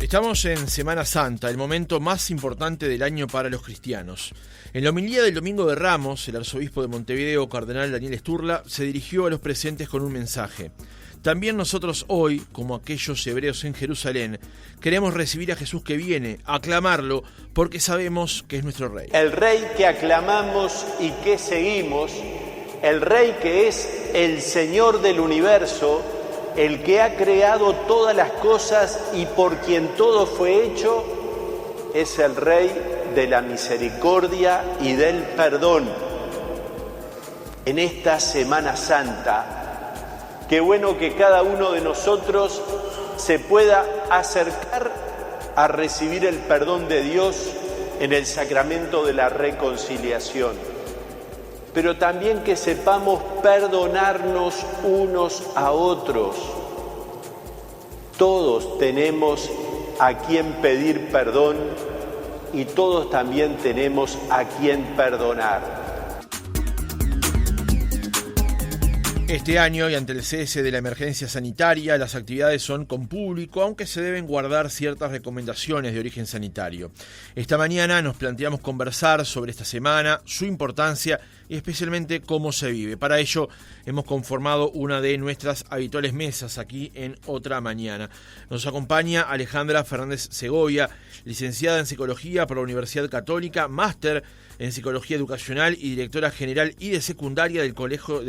Estamos en Semana Santa, el momento más importante del año para los cristianos. En la homilía del Domingo de Ramos, el arzobispo de Montevideo, cardenal Daniel Sturla, se dirigió a los presentes con un mensaje. También nosotros hoy, como aquellos hebreos en Jerusalén, queremos recibir a Jesús que viene, aclamarlo, porque sabemos que es nuestro Rey. El Rey que aclamamos y que seguimos, el Rey que es el Señor del universo, el que ha creado todas las cosas y por quien todo fue hecho, es el Rey de la misericordia y del perdón. En esta Semana Santa, qué bueno que cada uno de nosotros se pueda acercar a recibir el perdón de Dios en el sacramento de la reconciliación, pero también que sepamos perdonarnos unos a otros. Todos tenemos a quien pedir perdón y todos también tenemos a quien perdonar. Este año, y ante el cese de la emergencia sanitaria, las actividades son con público, aunque se deben guardar ciertas recomendaciones de origen sanitario. Esta mañana nos planteamos conversar sobre esta semana, su importancia y especialmente cómo se vive. Para ello hemos conformado una de nuestras habituales mesas aquí en Otra Mañana. Nos acompaña Alejandra Fernández Segovia, licenciada en Psicología por la Universidad Católica, máster en Psicología Educacional y directora general y de secundaria del colegio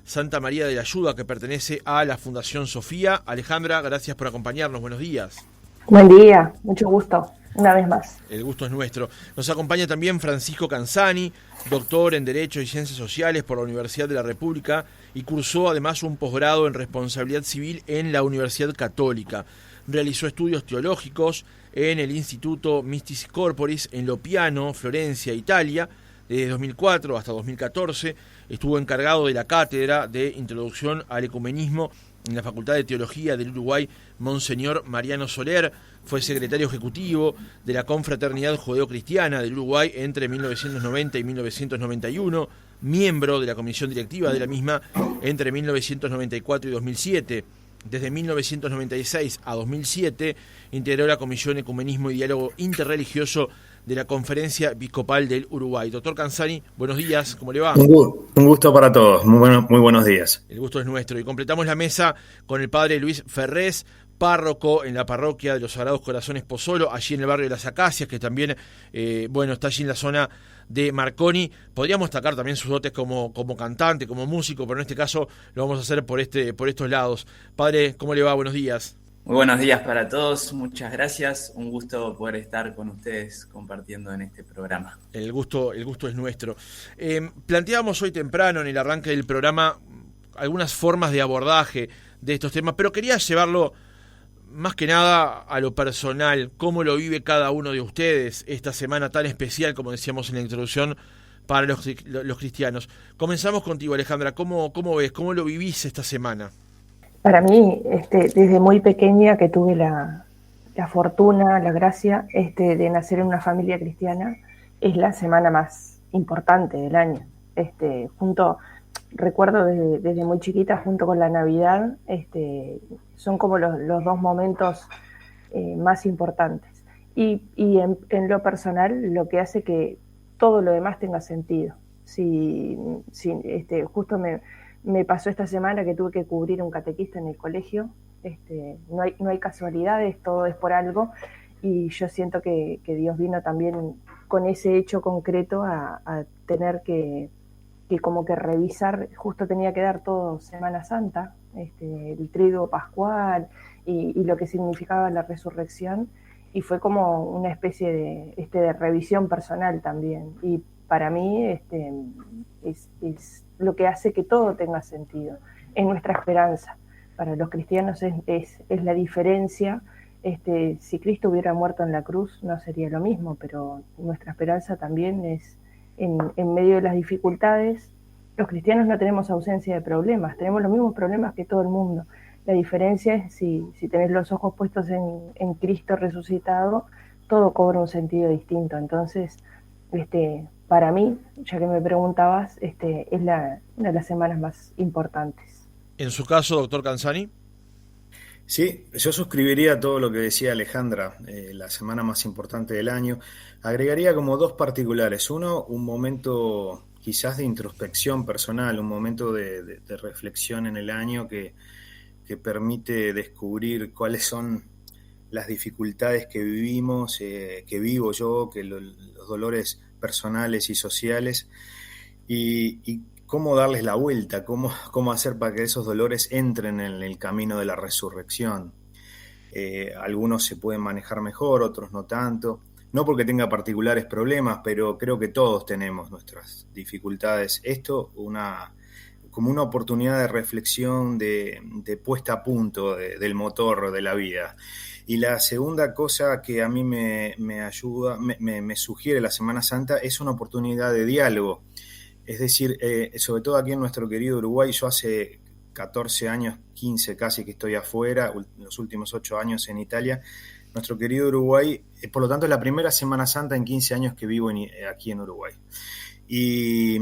Santa María de la Ayuda, que pertenece a la Fundación Sofía. Alejandra, gracias por acompañarnos. Buenos días. Buen día, mucho gusto, una vez más. El gusto es nuestro. Nos acompaña también Francisco Canzani, doctor en Derecho y Ciencias Sociales por la Universidad de la República y cursó además un posgrado en Responsabilidad Civil en la Universidad Católica. Realizó estudios teológicos en el Instituto Mystis Corporis en Lopiano, Florencia, Italia, desde 2004 hasta 2014. Estuvo encargado de la cátedra de Introducción al Ecumenismo en la Facultad de Teología del Uruguay, Monseñor Mariano Soler. Fue secretario ejecutivo de la Confraternidad Judeo-Cristiana del Uruguay entre 1990 y 1991, miembro de la comisión directiva de la misma entre 1994 y 2007. Desde 1996 a 2007 integró la Comisión Ecumenismo y Diálogo Interreligioso de la Conferencia Episcopal del Uruguay. Doctor Canzani, buenos días, ¿cómo le va? Un gusto para todos, muy buenos días. El gusto es nuestro. Y completamos la mesa con el padre Luis Ferrés, párroco en la parroquia de los Sagrados Corazones Pozzolo, allí en el barrio de Las Acacias, que también está allí en la zona de Marconi. Podríamos destacar también sus dotes como cantante, como músico, pero en este caso lo vamos a hacer por estos lados. Padre, ¿cómo le va? Buenos días. Muy buenos días para todos, muchas gracias, un gusto poder estar con ustedes compartiendo en este programa. El gusto es nuestro. Planteábamos hoy temprano en el arranque del programa algunas formas de abordaje de estos temas, pero quería llevarlo más que nada a lo personal. ¿Cómo lo vive cada uno de ustedes esta semana tan especial, como decíamos en la introducción, para los cristianos? Comenzamos contigo, Alejandra. ¿Cómo ves? ¿Cómo lo vivís esta semana? Para mí, desde muy pequeña que tuve la fortuna, la gracia de nacer en una familia cristiana, es la semana más importante del año. Recuerdo desde muy chiquita, junto con la Navidad, son como los dos momentos más importantes. Y en lo personal, lo que hace que todo lo demás tenga sentido. Justo me pasó esta semana que tuve que cubrir un catequista en el colegio. No hay casualidades, todo es por algo, y yo siento que Dios vino también con ese hecho concreto a tener que como que revisar. Justo tenía que dar todo Semana Santa, el triduo pascual y lo que significaba la resurrección, y fue como una especie de revisión personal también, y para mí es lo que hace que todo tenga sentido, es nuestra esperanza. Para los cristianos es la diferencia. Si Cristo hubiera muerto en la cruz no sería lo mismo, pero nuestra esperanza también es en medio de las dificultades. Los cristianos no tenemos ausencia de problemas, tenemos los mismos problemas que todo el mundo. La diferencia es si tenés los ojos puestos en Cristo resucitado, todo cobra un sentido distinto. Entonces, para mí, ya que me preguntabas, es una de las semanas más importantes. En su caso, doctor Canzani. Sí, yo suscribiría todo lo que decía Alejandra, la semana más importante del año. Agregaría como dos particulares. Uno, un momento quizás de introspección personal, un momento de reflexión en el año que permite descubrir cuáles son las dificultades que vivimos, que vivo yo, los dolores personales y sociales, y cómo darles la vuelta, cómo hacer para que esos dolores entren en el camino de la resurrección. Algunos se pueden manejar mejor, otros no tanto. No porque tenga particulares problemas, pero creo que todos tenemos nuestras dificultades. Esto como una oportunidad de reflexión, de puesta a punto del motor de la vida. Y la segunda cosa que a mí me ayuda, me sugiere la Semana Santa es una oportunidad de diálogo. Es decir, sobre todo aquí en nuestro querido Uruguay, yo hace 14 años, 15 casi que estoy afuera, los últimos 8 años en Italia. Nuestro querido Uruguay, por lo tanto es la primera Semana Santa en 15 años que vivo aquí en Uruguay. Y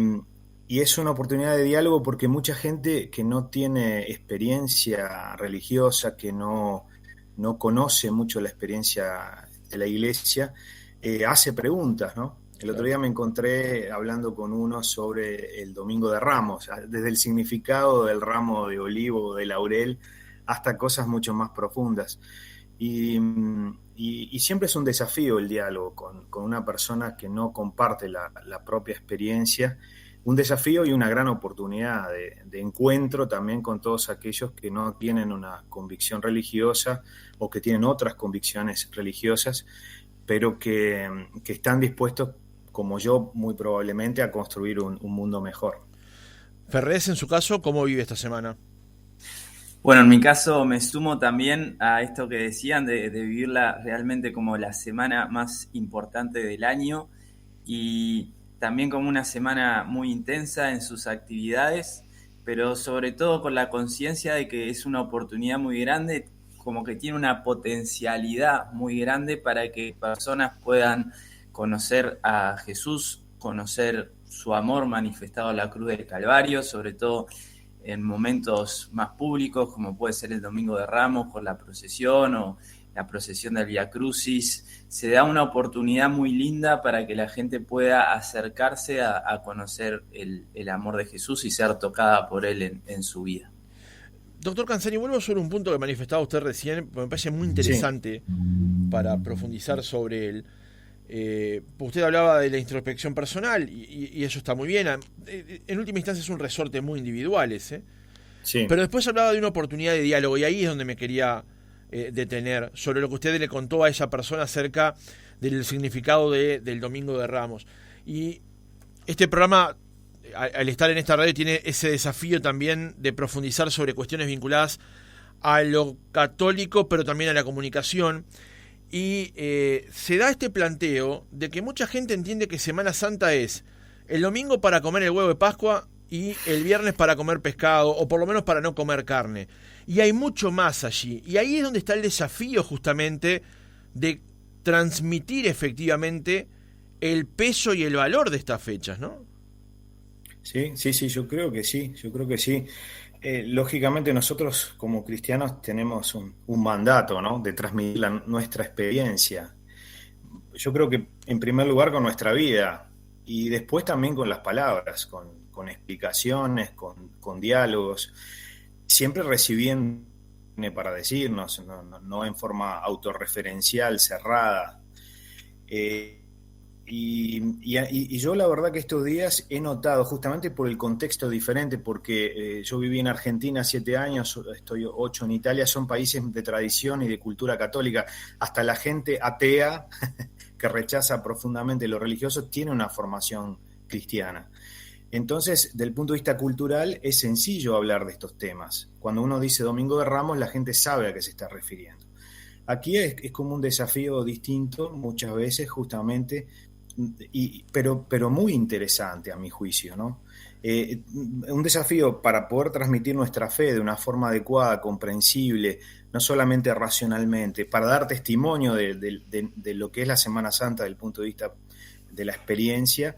es una oportunidad de diálogo porque mucha gente que no tiene experiencia religiosa, que no conoce mucho la experiencia de la iglesia, hace preguntas, ¿no? El otro día me encontré hablando con uno sobre el Domingo de Ramos, desde el significado del ramo de olivo o de laurel hasta cosas mucho más profundas. Y siempre es un desafío el diálogo con una persona que no comparte la propia experiencia, un desafío y una gran oportunidad de encuentro también con todos aquellos que no tienen una convicción religiosa o que tienen otras convicciones religiosas, pero que están dispuestos, como yo, muy probablemente, a construir un mundo mejor. Ferrés, en su caso, ¿cómo vive esta semana? Bueno, en mi caso me sumo también a esto que decían de vivirla realmente como la semana más importante del año y también como una semana muy intensa en sus actividades, pero sobre todo con la conciencia de que es una oportunidad muy grande, como que tiene una potencialidad muy grande para que personas puedan conocer a Jesús, conocer su amor manifestado en la cruz del Calvario, sobre todo en momentos más públicos, como puede ser el Domingo de Ramos con la procesión o la procesión del Vía Crucis. Se da una oportunidad muy linda para que la gente pueda acercarse a conocer el amor de Jesús y ser tocada por él en su vida. Doctor Canzani, vuelvo sobre un punto que manifestaba usted recién, me parece muy interesante para profundizar sobre él. Usted hablaba de la introspección personal y eso está muy bien. En última instancia es un resorte muy individual ese. Sí. Pero después hablaba de una oportunidad de diálogo y ahí es donde me quería detener, sobre lo que usted le contó a esa persona acerca del significado del Domingo de Ramos. Y este programa, al estar en esta radio, tiene ese desafío también de profundizar sobre cuestiones vinculadas a lo católico, pero también a la comunicación. Y se da este planteo de que mucha gente entiende que Semana Santa es el domingo para comer el huevo de Pascua y el viernes para comer pescado, o por lo menos para no comer carne. Y hay mucho más allí. Y ahí es donde está el desafío justamente de transmitir efectivamente el peso y el valor de estas fechas, ¿no? Sí, yo creo que sí. Lógicamente nosotros como cristianos tenemos un mandato, ¿no? De transmitir nuestra experiencia. Yo creo que en primer lugar con nuestra vida y después también con las palabras, con explicaciones, con diálogos, siempre recibiendo para decirnos, no en forma autorreferencial, cerrada. Y yo la verdad que estos días he notado, justamente por el contexto diferente, porque yo viví en Argentina 7 años, estoy 8 en Italia, son países de tradición y de cultura católica. Hasta la gente atea, que rechaza profundamente lo religioso, tiene una formación cristiana. Entonces, del punto de vista cultural, es sencillo hablar de estos temas. Cuando uno dice Domingo de Ramos, la gente sabe a qué se está refiriendo. Aquí es como un desafío distinto, muchas veces, justamente, pero muy interesante a mi juicio, ¿no? Un desafío para poder transmitir nuestra fe de una forma adecuada, comprensible, no solamente racionalmente, para dar testimonio de lo que es la Semana Santa desde el punto de vista de la experiencia,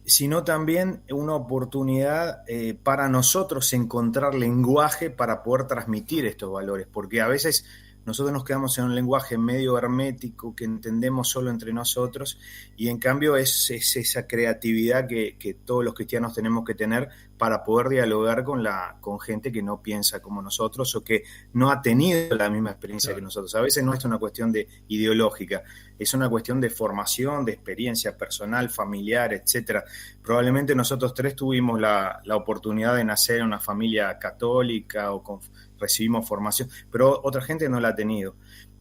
sino también una oportunidad para nosotros encontrar lenguaje para poder transmitir estos valores, porque a veces nosotros nos quedamos en un lenguaje medio hermético que entendemos solo entre nosotros, y en cambio es esa creatividad que todos los cristianos tenemos que tener para poder dialogar con gente que no piensa como nosotros o que no ha tenido la misma experiencia que nosotros. A veces no es una cuestión ideológica, es una cuestión de formación, de experiencia personal, familiar, etcétera. Probablemente nosotros tres tuvimos la oportunidad de nacer en una familia católica o recibimos formación, pero otra gente no la ha tenido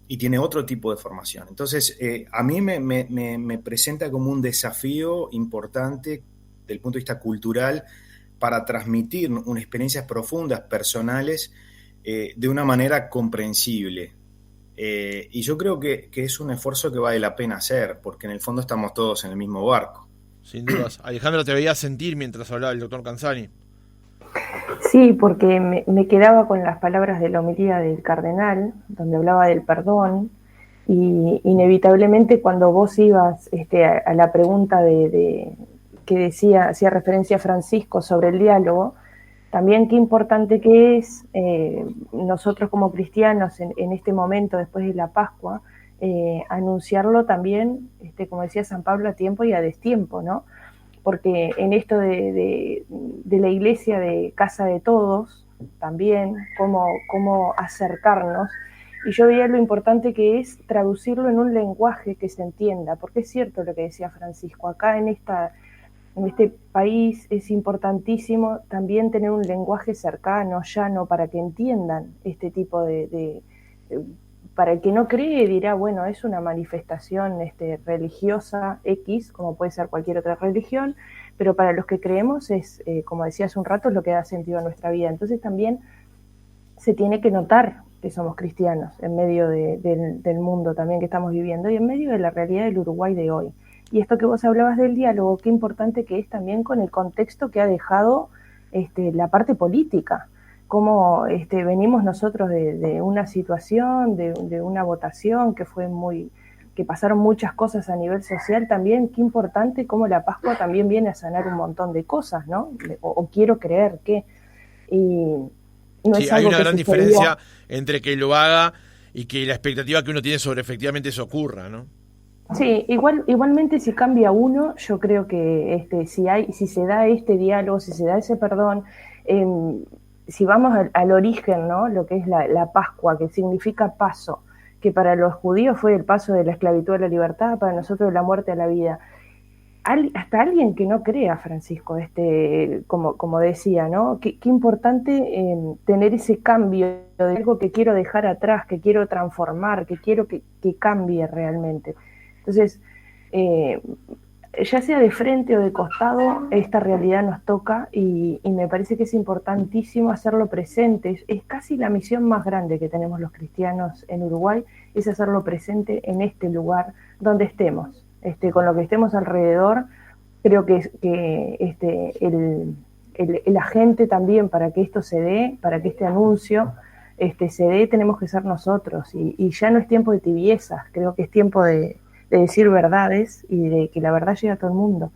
y tiene otro tipo de formación. Entonces, a mí me presenta como un desafío importante desde el punto de vista cultural para transmitir unas experiencias profundas, personales, de una manera comprensible. Y yo creo que es un esfuerzo que vale la pena hacer, porque en el fondo estamos todos en el mismo barco. Sin dudas. Alejandro, te veía sentir mientras hablaba el doctor Canzani. Sí, porque me quedaba con las palabras de la homilía del cardenal, donde hablaba del perdón, y inevitablemente cuando vos ibas a la pregunta que hacía referencia a Francisco sobre el diálogo, también qué importante que es nosotros como cristianos en este momento, después de la Pascua, anunciarlo también, como decía San Pablo, a tiempo y a destiempo, ¿no? Porque en esto de la iglesia de casa de todos, también, cómo acercarnos, y yo veía lo importante que es traducirlo en un lenguaje que se entienda, porque es cierto lo que decía Francisco, acá en este país es importantísimo también tener un lenguaje cercano, llano, para que entiendan este tipo para el que no cree dirá, bueno, es una manifestación religiosa X, como puede ser cualquier otra religión, pero para los que creemos es, como decía hace un rato, es lo que da sentido a nuestra vida. Entonces también se tiene que notar que somos cristianos en medio del mundo también que estamos viviendo y en medio de la realidad del Uruguay de hoy. Y esto que vos hablabas del diálogo, qué importante que es también con el contexto que ha dejado la parte política. Cómo venimos nosotros de una situación, de una votación que pasaron muchas cosas a nivel social también, qué importante cómo la Pascua también viene a sanar un montón de cosas, ¿no? O quiero creer que... Y no sí, es hay algo una que gran sucedió. diferencia entre que lo haga y que la expectativa que uno tiene sobre efectivamente eso ocurra, ¿no? Sí, igualmente si cambia uno, yo creo que si se da este diálogo, si se da ese perdón, si vamos al origen, ¿no? Lo que es la Pascua, que significa paso, que para los judíos fue el paso de la esclavitud a la libertad, para nosotros de la muerte a la vida. Hasta alguien que no crea, Francisco, como decía, ¿no? Qué importante tener ese cambio de algo que quiero dejar atrás, que quiero transformar, que quiero que cambie realmente. Entonces, ya sea de frente o de costado, esta realidad nos toca y me parece que es importantísimo hacerlo presente. Es casi la misión más grande que tenemos los cristianos en Uruguay, es hacerlo presente en este lugar donde estemos. Con lo que estemos alrededor, creo que el agente también para que esto se dé, para que este anuncio se dé, tenemos que ser nosotros. Y ya no es tiempo de tibiezas, creo que es tiempo de decir verdades y de que la verdad llegue a todo el mundo,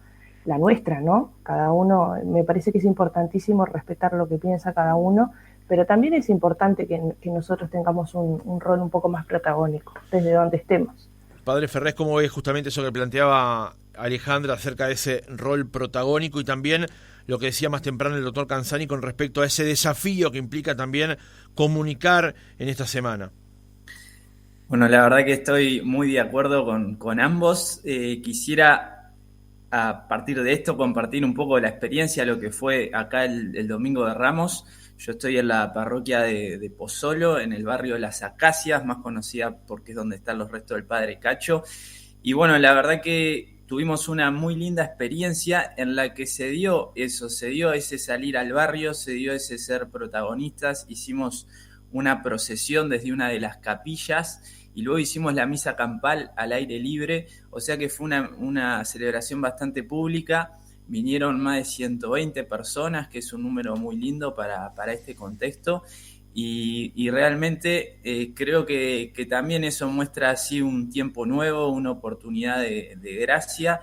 la nuestra, ¿no? Cada uno, me parece que es importantísimo respetar lo que piensa cada uno, pero también es importante que nosotros tengamos un rol un poco más protagónico, desde donde estemos. Padre Ferrés, ¿cómo ves justamente eso que planteaba Alejandra acerca de ese rol protagónico y también lo que decía más temprano el doctor Canzani con respecto a ese desafío que implica también comunicar en esta semana? Bueno, la verdad que estoy muy de acuerdo con ambos. Quisiera, a partir de esto, compartir un poco la experiencia, lo que fue acá el Domingo de Ramos. Yo estoy en la parroquia de Pozzolo, en el barrio Las Acacias, más conocida porque es donde están los restos del Padre Cacho. Y bueno, la verdad que tuvimos una muy linda experiencia en la que se dio ese salir al barrio, se dio ese ser protagonistas. Hicimos una procesión desde una de las capillas y luego hicimos la misa campal al aire libre, o sea que fue una celebración bastante pública. Vinieron más de 120 personas, que es un número muy lindo para este contexto, y realmente creo que también eso muestra así un tiempo nuevo, una oportunidad de gracia,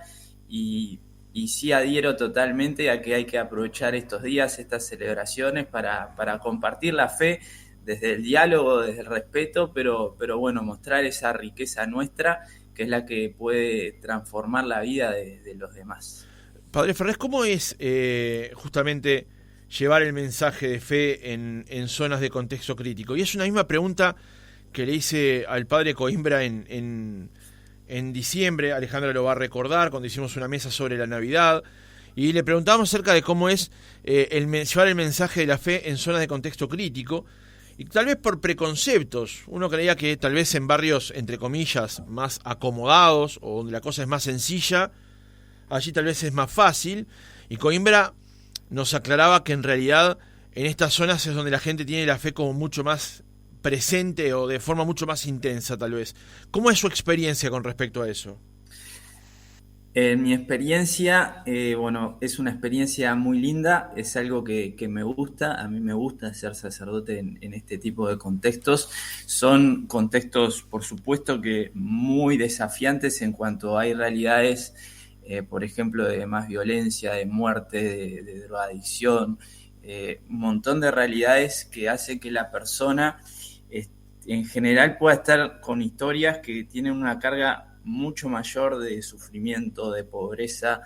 y y sí adhiero totalmente a que hay que aprovechar estos días, estas celebraciones para compartir la fe desde el diálogo, desde el respeto, pero bueno, mostrar esa riqueza nuestra que es la que puede transformar la vida de los demás. Padre Ferrés, ¿cómo es justamente llevar el mensaje de fe en zonas de contexto crítico? Y es una misma pregunta que le hice al padre Coimbra en diciembre. Alejandra lo va a recordar cuando hicimos una mesa sobre la Navidad, y le preguntábamos acerca de cómo es llevar el mensaje de la fe en zonas de contexto crítico, y tal vez por preconceptos. Uno creía que tal vez en barrios, entre comillas, más acomodados, o donde la cosa es más sencilla, allí tal vez es más fácil, y Coimbra nos aclaraba que en realidad en estas zonas es donde la gente tiene la fe como mucho más presente o de forma mucho más intensa tal vez. ¿Cómo es su experiencia con respecto a eso? En mi experiencia, bueno, es una experiencia muy linda, es algo que me gusta, a mí me gusta ser sacerdote en este tipo de contextos. Son contextos, por supuesto, que muy desafiantes en cuanto hay realidades, por ejemplo, de más violencia, de muerte, de drogadicción, un montón de realidades que hace que la persona en general pueda estar con historias que tienen una carga mucho mayor de sufrimiento, de pobreza,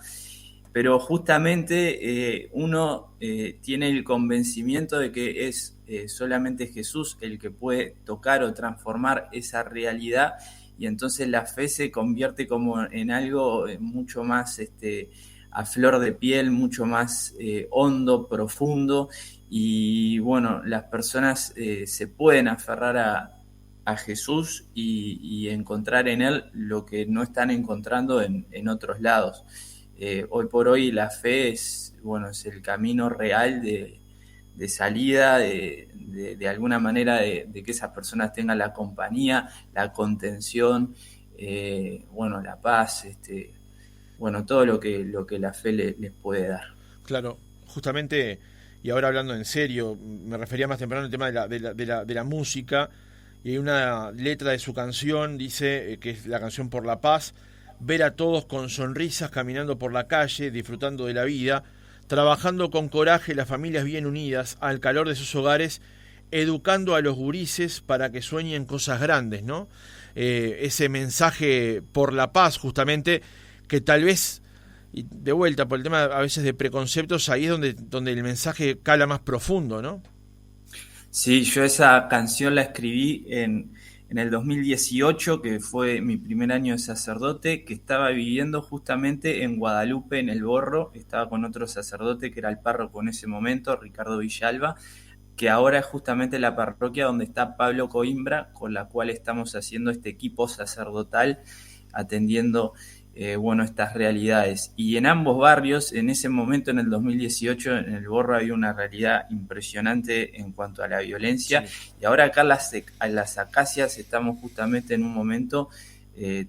pero justamente uno tiene el convencimiento de que es solamente Jesús el que puede tocar o transformar esa realidad, y entonces la fe se convierte como en algo mucho más a flor de piel, mucho más hondo, profundo, y bueno, las personas se pueden aferrar a Jesús y encontrar en Él lo que no están encontrando en otros lados. Hoy por hoy la fe es el camino real de salida, de alguna manera de que esas personas tengan la compañía, la contención, la paz, todo lo que la fe les puede dar. Claro, justamente, y ahora hablando en serio, me refería más temprano al tema de la música. Y hay una letra de su canción, dice, que es la canción Por la Paz: ver a todos con sonrisas caminando por la calle, disfrutando de la vida, trabajando con coraje, las familias bien unidas, al calor de sus hogares, educando a los gurises para que sueñen cosas grandes, ¿no? Ese mensaje por la paz, justamente, que tal vez, y de vuelta por el tema a veces de preconceptos, ahí es donde el mensaje cala más profundo, ¿no? Sí, yo esa canción la escribí en el 2018, que fue mi primer año de sacerdote, que estaba viviendo justamente en Guadalupe, en El Borro. Estaba con otro sacerdote que era el párroco en ese momento, Ricardo Villalba, que ahora es justamente la parroquia donde está Pablo Coimbra, con la cual estamos haciendo este equipo sacerdotal, atendiendo estas realidades. Y en ambos barrios, en ese momento, en el 2018, en El Borro había una realidad impresionante en cuanto a la violencia, sí. Y ahora acá en las Acacias estamos justamente en un momento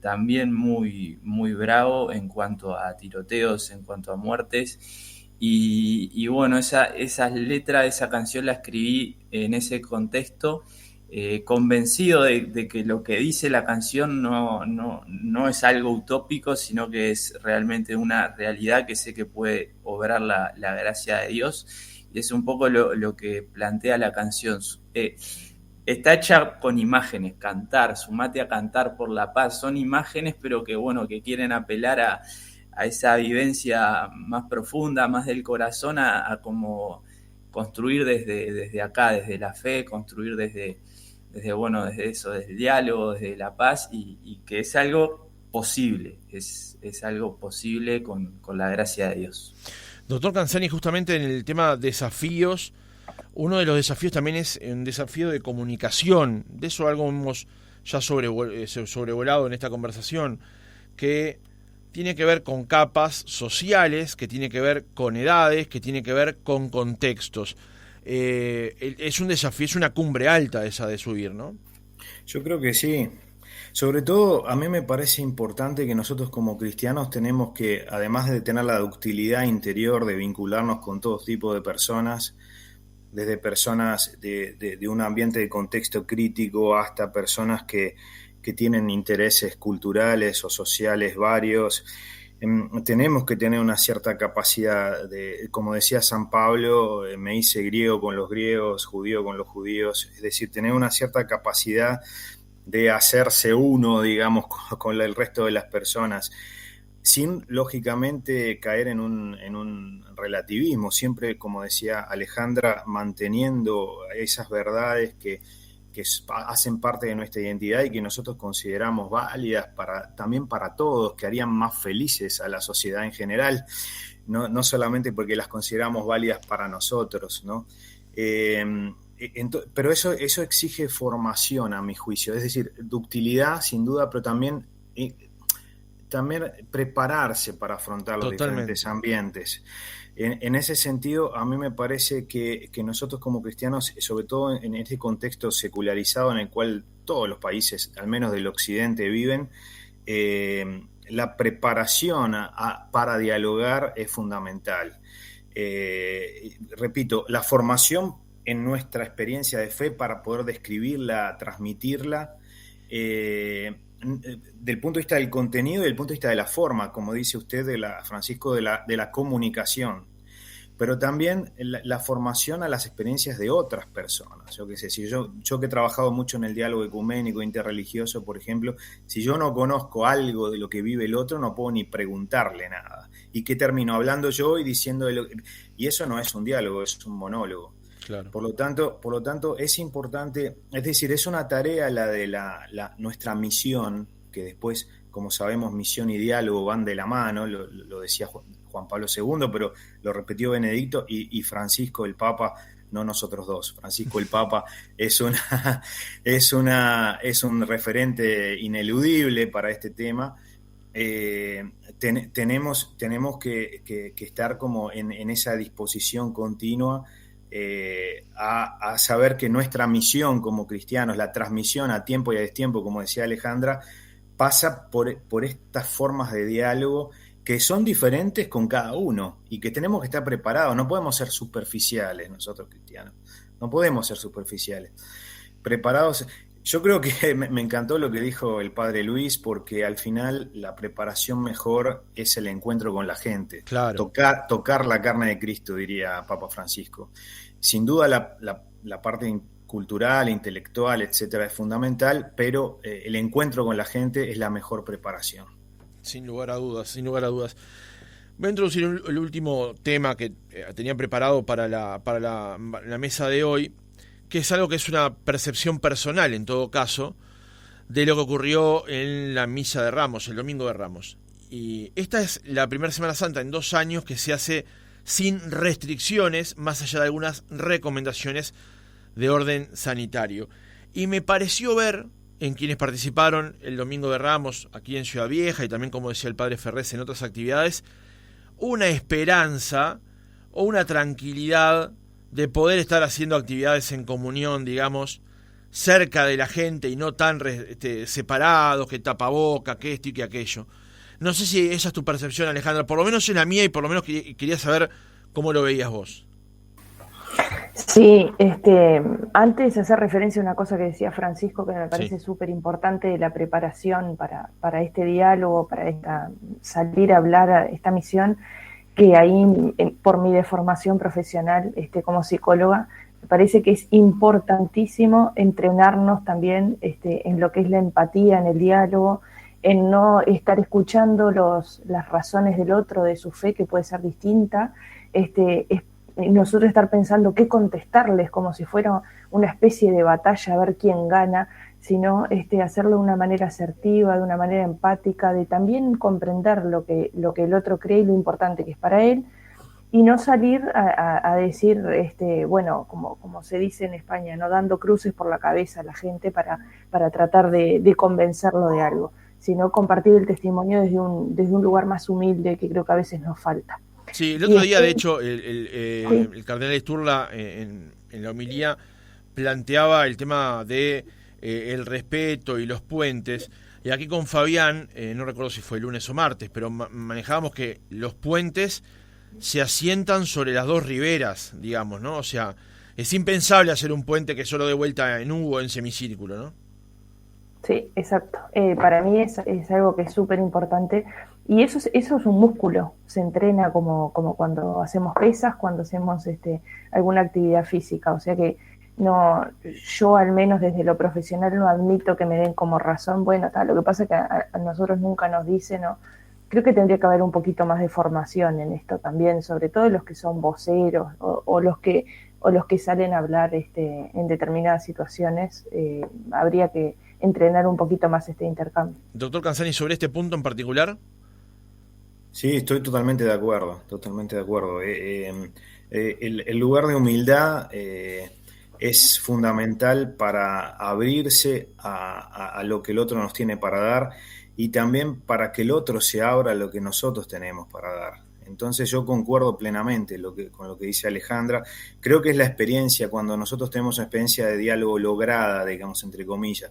también muy, muy bravo en cuanto a tiroteos, en cuanto a muertes. Y esa letra de esa canción la escribí en ese contexto, convencido de que lo que dice la canción no es algo utópico, sino que es realmente una realidad que sé que puede obrar la gracia de Dios, y es un poco lo que plantea la canción. Está hecha con imágenes, cantar, sumate a cantar por la paz, son imágenes, pero que quieren apelar a esa vivencia más profunda, más del corazón, a como construir desde acá, desde la fe, construir desde eso, desde el diálogo, desde la paz, y que es algo posible, es algo posible con la gracia de Dios. Doctor Canzani, justamente en el tema desafíos, uno de los desafíos también es un desafío de comunicación. De eso algo hemos ya sobrevolado en esta conversación, que tiene que ver con capas sociales, que tiene que ver con edades, que tiene que ver con contextos. Es un desafío, es una cumbre alta esa de subir, ¿no? Yo creo que sí. Sobre todo, a mí me parece importante que nosotros como cristianos tenemos que, además de tener la ductilidad interior de vincularnos con todo tipo de personas, desde personas de un ambiente de contexto crítico hasta personas que tienen intereses culturales o sociales varios, tenemos que tener una cierta capacidad como decía San Pablo, me hice griego con los griegos, judío con los judíos, es decir, tener una cierta capacidad de hacerse uno, digamos, con el resto de las personas, sin, lógicamente, caer en un relativismo, siempre, como decía Alejandra, manteniendo esas verdades que hacen parte de nuestra identidad y que nosotros consideramos válidas también para todos, que harían más felices a la sociedad en general, no solamente porque las consideramos válidas para nosotros, ¿no? Pero eso exige formación, a mi juicio, es decir, ductilidad, sin duda, pero también prepararse para afrontar los diferentes ambientes. En ese sentido, a mí me parece que nosotros como cristianos, sobre todo en este contexto secularizado en el cual todos los países, al menos del occidente, viven, la preparación para dialogar es fundamental. Repito, la formación en nuestra experiencia de fe para poder describirla, transmitirla, del punto de vista del contenido y del punto de vista de la forma, como dice usted, Francisco, de la comunicación, pero también la formación a las experiencias de otras personas. Yo qué sé, yo que he trabajado mucho en el diálogo ecuménico, interreligioso, por ejemplo, si yo no conozco algo de lo que vive el otro, no puedo ni preguntarle nada. ¿Y qué termino hablando yo y diciendo y eso no es un diálogo, es un monólogo. Claro. Por lo tanto, es importante, es decir, es una tarea la de nuestra misión, que después, como sabemos, misión y diálogo van de la mano, lo decía Juan Pablo II, pero lo repitió Benedicto y Francisco el Papa, no nosotros dos. Francisco el Papa es un referente ineludible para este tema. Tenemos que estar como en esa disposición continua a saber que nuestra misión como cristianos, la transmisión a tiempo y a destiempo, como decía Alejandra, pasa por estas formas de diálogo que son diferentes con cada uno y que tenemos que estar preparados. No podemos ser superficiales nosotros cristianos, no podemos ser superficiales. Preparados. Yo creo que me encantó lo que dijo el padre Luis, porque al final la preparación mejor es el encuentro con la gente. Claro. Tocar la carne de Cristo, diría Papa Francisco. Sin duda la parte cultural, intelectual, etcétera, es fundamental, pero el encuentro con la gente es la mejor preparación. Sin lugar a dudas, sin lugar a dudas. Voy a introducir el último tema que tenía preparado para la mesa de hoy, que es algo que es una percepción personal, en todo caso, de lo que ocurrió en la Misa de Ramos, el Domingo de Ramos. Y esta es la primera Semana Santa en 2 años que se hace sin restricciones, más allá de algunas recomendaciones de orden sanitario. Y me pareció ver en quienes participaron el Domingo de Ramos aquí en Ciudad Vieja y también, como decía el padre Ferrés, en otras actividades, una esperanza o una tranquilidad de poder estar haciendo actividades en comunión, digamos, cerca de la gente y no tan separados, que tapaboca, que esto y que aquello. No sé si esa es tu percepción, Alejandra, por lo menos es la mía y por lo menos quería saber cómo lo veías vos. Sí, antes de hacer referencia a una cosa que decía Francisco, que me parece súper importante, de la preparación para este diálogo, para salir a hablar a esta misión, que ahí, por mi deformación profesional como psicóloga, me parece que es importantísimo entrenarnos también en lo que es la empatía, en el diálogo, en no estar escuchando las razones del otro, de su fe, que puede ser distinta, nosotros estar pensando qué contestarles, como si fuera una especie de batalla a ver quién gana, sino hacerlo de una manera asertiva, de una manera empática, de también comprender lo que el otro cree y lo importante que es para él, y no salir a decir, bueno, como se dice en España, no dando cruces por la cabeza a la gente para tratar de convencerlo de algo, sino compartir el testimonio desde un lugar más humilde, que creo que a veces nos falta. Sí, el otro día, de hecho, el cardenal Sturla en la homilía planteaba el tema de el respeto y los puentes, y aquí con Fabián, no recuerdo si fue lunes o martes, pero manejábamos que los puentes se asientan sobre las dos riberas, digamos, ¿no? O sea, es impensable hacer un puente que solo dé vuelta en U o en semicírculo, ¿no? Sí, exacto. Para mí es algo que es súper importante, Y eso es un músculo, se entrena como cuando hacemos pesas, cuando hacemos alguna actividad física. O sea que no, yo al menos desde lo profesional no admito que me den como razón, bueno, tal, lo que pasa es que a nosotros nunca nos dicen, ¿no? Creo que tendría que haber un poquito más de formación en esto también, sobre todo los que son voceros o los que salen a hablar en determinadas situaciones. Habría que entrenar un poquito más este intercambio. Doctor Canzani, sobre este punto en particular. Sí, estoy totalmente de acuerdo, totalmente de acuerdo. El lugar de humildad es fundamental para abrirse a lo que el otro nos tiene para dar y también para que el otro se abra a lo que nosotros tenemos para dar. Entonces yo concuerdo plenamente con lo que dice Alejandra. Creo que es la experiencia, cuando nosotros tenemos una experiencia de diálogo lograda, digamos, entre comillas,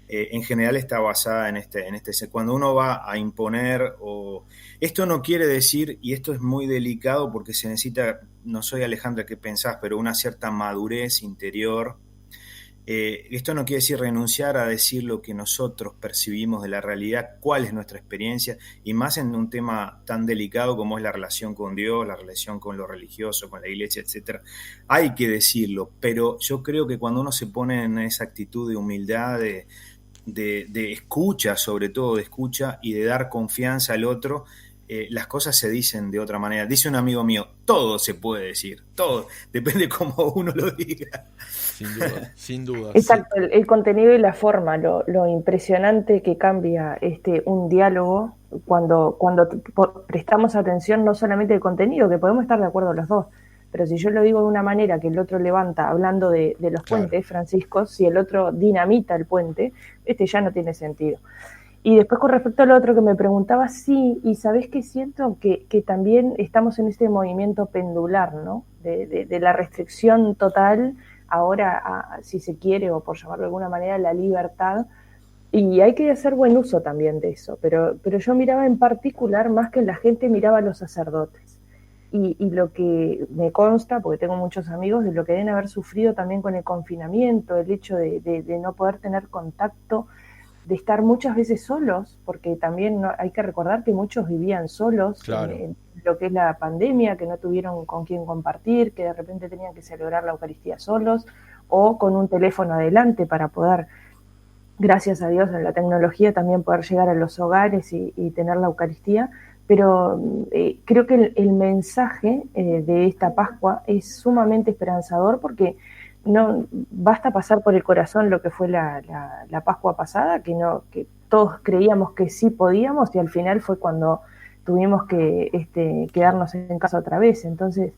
en general está basada en cuando uno va a imponer, o esto no quiere decir, y esto es muy delicado porque se necesita, no soy Alejandra qué pensás, pero una cierta madurez interior. Esto no quiere decir renunciar a decir lo que nosotros percibimos de la realidad, cuál es nuestra experiencia, y más en un tema tan delicado como es la relación con Dios, la relación con lo religioso, con la iglesia, etcétera. Hay que decirlo, pero yo creo que cuando uno se pone en esa actitud de humildad, de escucha, sobre todo de escucha, y de dar confianza al otro, las cosas se dicen de otra manera. Dice un amigo mío, todo se puede decir, todo, depende cómo uno lo diga. Sin duda, sin duda. Exacto, sí. El contenido y la forma, lo impresionante que cambia un diálogo cuando prestamos atención no solamente al contenido, que podemos estar de acuerdo los dos, pero si yo lo digo de una manera que el otro levanta, hablando de los puentes, Francisco, si el otro dinamita el puente, ya no tiene sentido. Y después con respecto al otro que me preguntaba, sí, y sabés que siento que también estamos en este movimiento pendular, ¿no? De la restricción total, ahora, si se quiere, o por llamarlo de alguna manera, la libertad, y hay que hacer buen uso también de eso, pero yo miraba en particular más que la gente miraba a los sacerdotes. Y lo que me consta, porque tengo muchos amigos, de lo que deben haber sufrido también con el confinamiento, el hecho de no poder tener contacto, de estar muchas veces solos, porque también hay que recordar que muchos vivían solos, claro, en lo que es la pandemia, que no tuvieron con quién compartir, que de repente tenían que celebrar la Eucaristía solos, o con un teléfono adelante para poder, gracias a Dios en la tecnología, también poder llegar a los hogares y tener la Eucaristía. Pero creo que el mensaje de esta Pascua es sumamente esperanzador, porque no basta pasar por el corazón lo que fue la Pascua pasada, que todos creíamos que sí podíamos, y al final fue cuando tuvimos que quedarnos en casa otra vez. Entonces,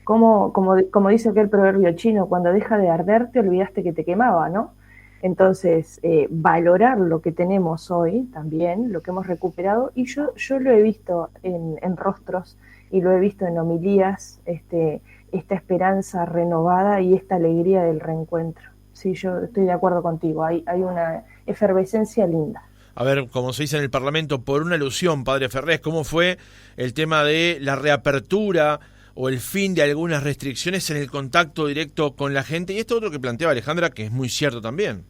como dice aquel proverbio chino, cuando deja de arder te olvidaste que te quemaba, ¿no? Entonces, valorar lo que tenemos hoy también, lo que hemos recuperado, y yo lo he visto en rostros y lo he visto en homilías, esta esperanza renovada y esta alegría del reencuentro. Sí, yo estoy de acuerdo contigo, hay una efervescencia linda. A ver, como se dice en el Parlamento, por una alusión, Padre Ferrés, ¿cómo fue el tema de la reapertura o el fin de algunas restricciones en el contacto directo con la gente? Y esto otro que planteaba Alejandra, que es muy cierto también.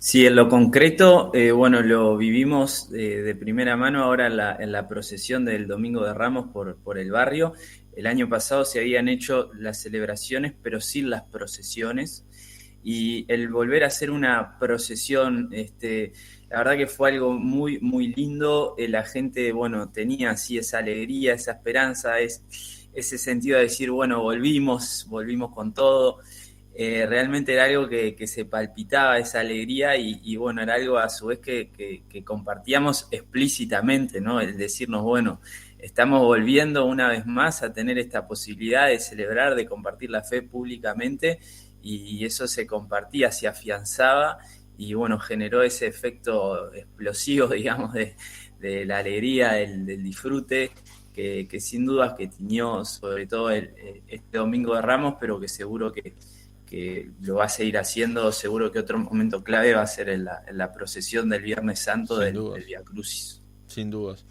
Sí, en lo concreto, lo vivimos de primera mano ahora en la procesión del Domingo de Ramos por el barrio. El año pasado se habían hecho las celebraciones, pero sin las procesiones. Y el volver a hacer una procesión, la verdad que fue algo muy, muy lindo. La gente, tenía así esa alegría, esa esperanza, ese sentido de decir, volvimos con todo. Realmente era algo que se palpitaba, esa alegría, y era algo a su vez que compartíamos explícitamente, ¿no? El decirnos, estamos volviendo una vez más a tener esta posibilidad de celebrar, de compartir la fe públicamente, y eso se compartía, se afianzaba, y generó ese efecto explosivo, digamos, de la alegría, del disfrute, que sin dudas que tiñó sobre todo este Domingo de Ramos, pero que seguro que lo va a seguir haciendo. Seguro que otro momento clave va a ser en la procesión del Viernes Santo del Vía Crucis. Sin dudas.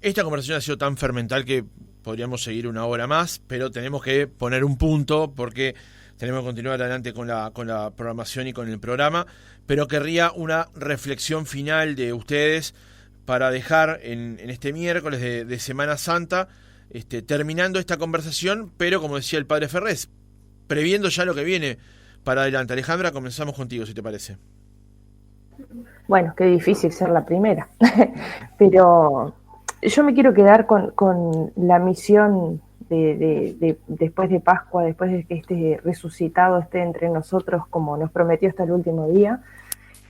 Esta conversación ha sido tan fermental que podríamos seguir una hora más, pero tenemos que poner un punto porque tenemos que continuar adelante con la programación y con el programa, pero querría una reflexión final de ustedes para dejar en este miércoles de Semana Santa, terminando esta conversación, pero como decía el padre Ferrés, previendo ya lo que viene para adelante. Alejandra, comenzamos contigo, si te parece. Bueno, qué difícil ser la primera, pero yo me quiero quedar con la misión de después de Pascua, después de que este resucitado esté entre nosotros, como nos prometió hasta el último día,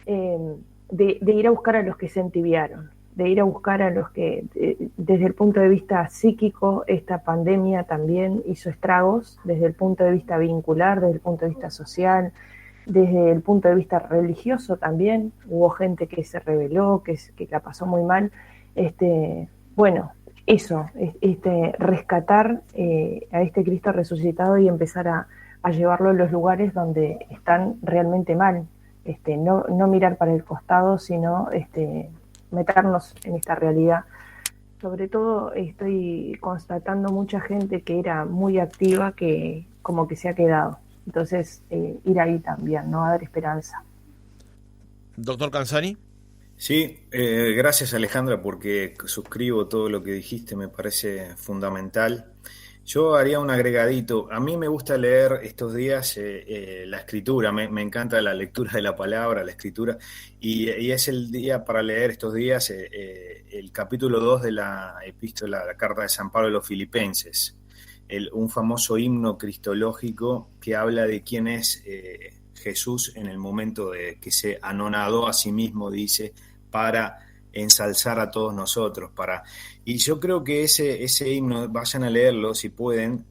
de ir a buscar a los que se entibiaron, de ir a buscar a los que, desde el punto de vista psíquico, esta pandemia también hizo estragos, desde el punto de vista vincular, desde el punto de vista social, desde el punto de vista religioso también. Hubo gente que se rebeló, que la pasó muy mal. Bueno, eso, rescatar a este Cristo resucitado y empezar a llevarlo a los lugares donde están realmente mal. No mirar para el costado, sino meternos en esta realidad. Sobre todo estoy constatando mucha gente que era muy activa que como que se ha quedado. Entonces, ir ahí también, ¿no? A dar esperanza. Doctor Canzani. Sí, gracias Alejandra, porque suscribo todo lo que dijiste, me parece fundamental. Yo haría un agregadito. A mí me gusta leer estos días la escritura, me encanta la lectura de la palabra, la escritura, y es el día para leer estos días el capítulo 2 de la epístola, la carta de San Pablo a los Filipenses, un famoso himno cristológico que habla de quién es Jesús en el momento de que se anonadó a sí mismo, dice, para ensalzar a todos nosotros, y yo creo que ese himno, vayan a leerlo si pueden,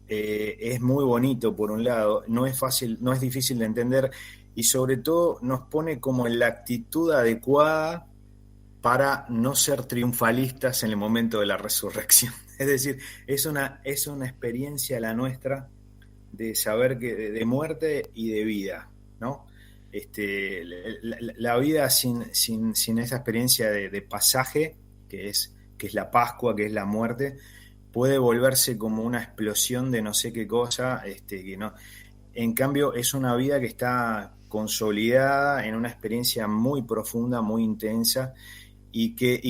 es muy bonito por un lado, no es fácil, no es difícil de entender, y sobre todo nos pone como en la actitud adecuada para no ser triunfalistas en el momento de la resurrección. Es decir, es una experiencia la nuestra de saber que de muerte y de vida, ¿no? La vida sin esa experiencia de pasaje, que es la Pascua, que es la muerte, puede volverse como una explosión de no sé qué cosa, que no. En cambio, es una vida que está consolidada en una experiencia muy profunda, muy intensa, y que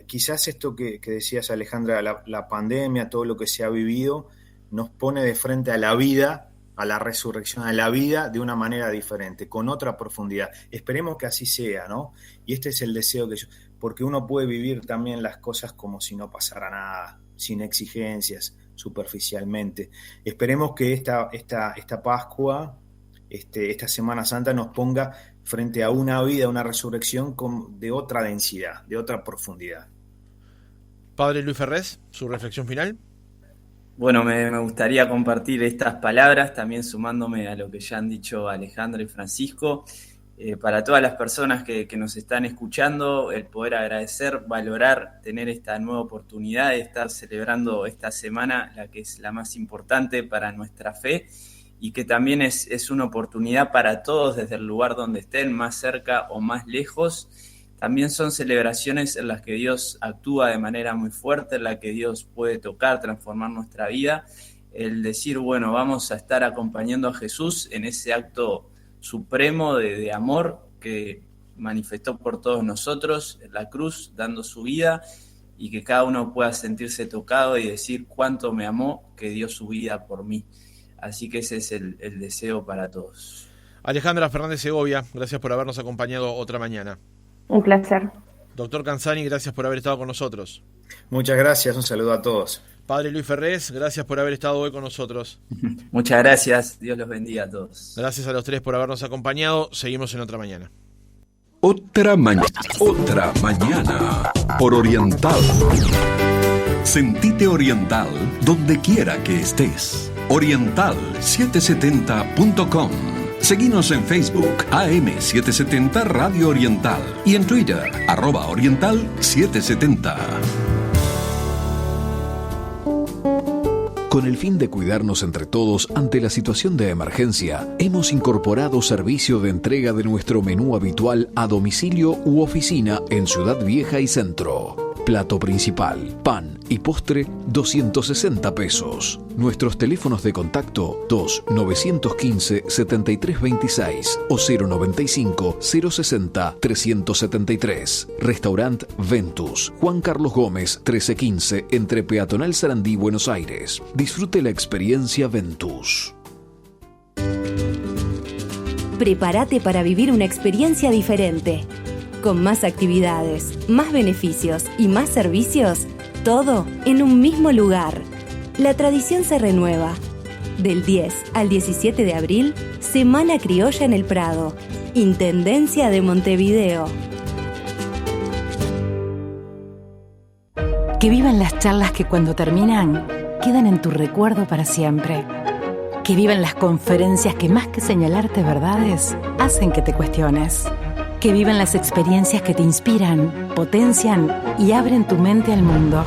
quizás esto que decías, Alejandra, la pandemia, todo lo que se ha vivido, nos pone de frente a la vida, a la resurrección, a la vida de una manera diferente, con otra profundidad. Esperemos que así sea, ¿no? Y este es el deseo que yo, porque uno puede vivir también las cosas como si no pasara nada, sin exigencias, superficialmente. Esperemos que esta Pascua, esta Semana Santa nos ponga frente a una vida, una resurrección de otra densidad, de otra profundidad. Padre Luis Ferrés, su reflexión final. Bueno, me gustaría compartir estas palabras, también sumándome a lo que ya han dicho Alejandra y Francisco. Para todas las personas que nos están escuchando, el poder agradecer, valorar, tener esta nueva oportunidad de estar celebrando esta semana, la que es la más importante para nuestra fe, y que también es una oportunidad para todos desde el lugar donde estén, más cerca o más lejos. También son celebraciones en las que Dios actúa de manera muy fuerte, en la que Dios puede tocar, transformar nuestra vida. El decir, bueno, vamos a estar acompañando a Jesús en ese acto supremo de amor que manifestó por todos nosotros en la cruz, dando su vida, y que cada uno pueda sentirse tocado y decir cuánto me amó, que dio su vida por mí. Así que ese es el deseo para todos. Alejandra Fernández Segovia, gracias por habernos acompañado otra mañana. Un placer. Doctor Canzani, gracias por haber estado con nosotros. Muchas gracias, un saludo a todos. Padre Luis Ferrés, gracias por haber estado hoy con nosotros. Muchas gracias, Dios los bendiga a todos. Gracias a los tres por habernos acompañado, seguimos en otra mañana. Otra mañana por Oriental. Sentite oriental donde quiera que estés. Oriental770.com. Seguinos en Facebook, AM770 Radio Oriental, y en Twitter, @Oriental770. Con el fin de cuidarnos entre todos ante la situación de emergencia, hemos incorporado servicio de entrega de nuestro menú habitual a domicilio u oficina en Ciudad Vieja y Centro. Plato principal, pan y postre, 260 pesos. Nuestros teléfonos de contacto 2-915-7326 o 095-060-373. Restaurant Ventus, Juan Carlos Gómez, 1315, entre Peatonal Sarandí, Buenos Aires. Disfrute la experiencia Ventus. Prepárate para vivir una experiencia diferente. Con más actividades, más beneficios y más servicios, todo en un mismo lugar. La tradición se renueva. Del 10 al 17 de abril, Semana Criolla en el Prado. Intendencia de Montevideo. Que vivan las charlas que cuando terminan, quedan en tu recuerdo para siempre. Que vivan las conferencias que más que señalarte verdades, hacen que te cuestiones. Que vivan las experiencias que te inspiran, potencian y abren tu mente al mundo.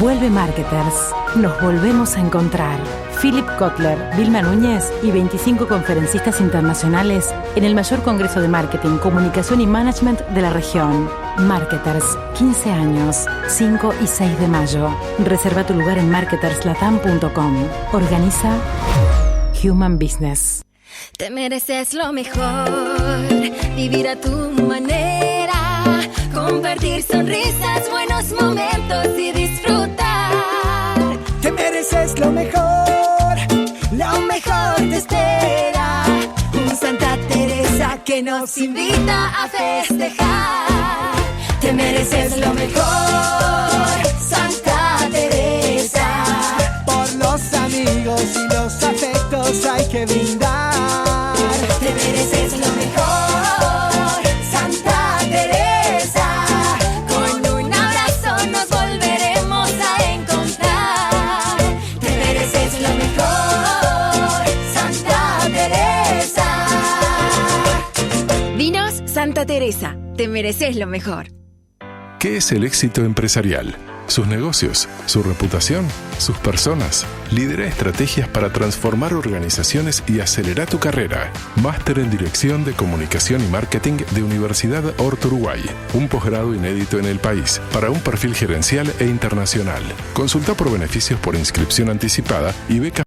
Vuelve Marketers. Nos volvemos a encontrar. Philip Kotler, Vilma Núñez y 25 conferencistas internacionales en el mayor congreso de marketing, comunicación y management de la región. Marketers, 15 años, 5 y 6 de mayo. Reserva tu lugar en marketerslatam.com. Organiza Human Business. Te mereces lo mejor, vivir a tu manera, compartir sonrisas, buenos momentos y disfrutar. Te mereces lo mejor te espera. Un Santa Teresa que nos invita a festejar. Te mereces lo mejor, Santa Teresa. Por los amigos y los afectos hay que brindar. Te mereces lo mejor, Santa Teresa. Con un abrazo nos volveremos a encontrar. Te mereces lo mejor, Santa Teresa. Vinos Santa Teresa. Te mereces lo mejor. ¿Qué es el éxito empresarial? Sus negocios, su reputación, sus personas. Lidera estrategias para transformar organizaciones y acelerar tu carrera. Máster en Dirección de Comunicación y Marketing de Universidad Horto Uruguay. Un posgrado inédito en el país para un perfil gerencial e internacional. Consulta por beneficios por inscripción anticipada y becas